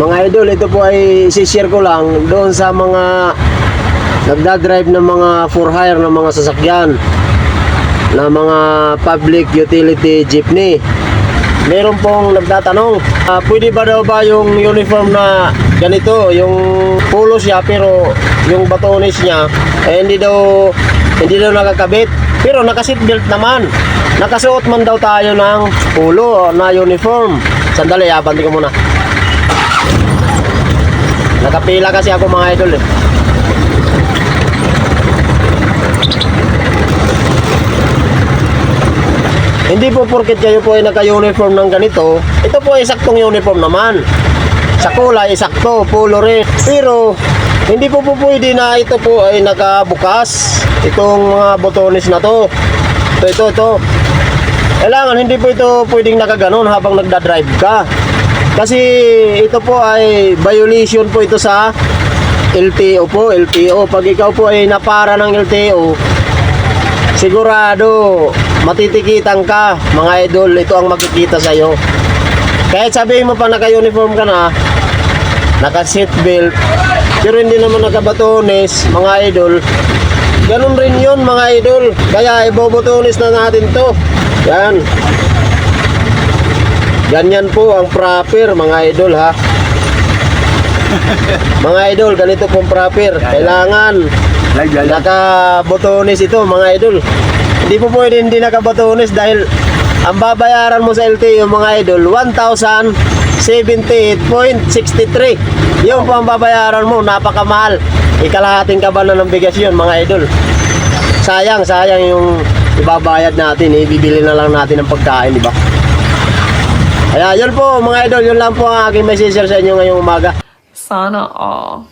Mga idol, ito po ay isi-share ko lang doon sa mga nagdadrive ng mga for hire ng mga sasakyan na mga public utility jeepney. Meron pong nagtatanong, pwede ba daw ba yung uniform na ganito, yung polo siya pero yung batones niya hindi daw nakakabit, pero naka-seatbelt naman. Nakasuot man daw tayo ng polo na uniform. Sandali, abanti ko muna. Nakapila kasi ako mga idol eh. Hindi po porket kayo po ay naka-uniform ng ganito, ito po ay saktong uniform naman. Sa kulay, sakto, polo rin. Pero, hindi po pwede na ito po ay nakabukas. Itong mga botones na to. Ito. Kailangan, hindi po ito pwedeng nakaganon habang nagdadrive ka. Kasi ito po ay violation po ito sa LTO po, LTO. Pag ikaw po ay napara ng LTO, sigurado matitikitan ka, mga idol. Ito ang makikita sa iyo. Kahit sabihin mo pa naka-uniform ka na, naka-seatbelt, pero hindi naman nakabatones, mga idol. Ganun rin yun, mga idol. Kaya ibobotones na natin to. Yan. Ganyan po ang proper, mga idol, ha. Mga idol, ganito pong proper. Kailangan nakabotones ito, mga idol. Hindi po pwede hindi nakabotones dahil ang babayaran mo sa LTO, mga idol, 1,078.63. Yung po ang babayaran mo, napakamahal. Ikalahating kaban na ng bigas yun, mga idol. Sayang yung ibabayad natin, bibili na lang natin ng pagkain, di ba? Kaya yun po, mga idol, yun lang po ang aking message sa inyo ngayong umaga. Sana all.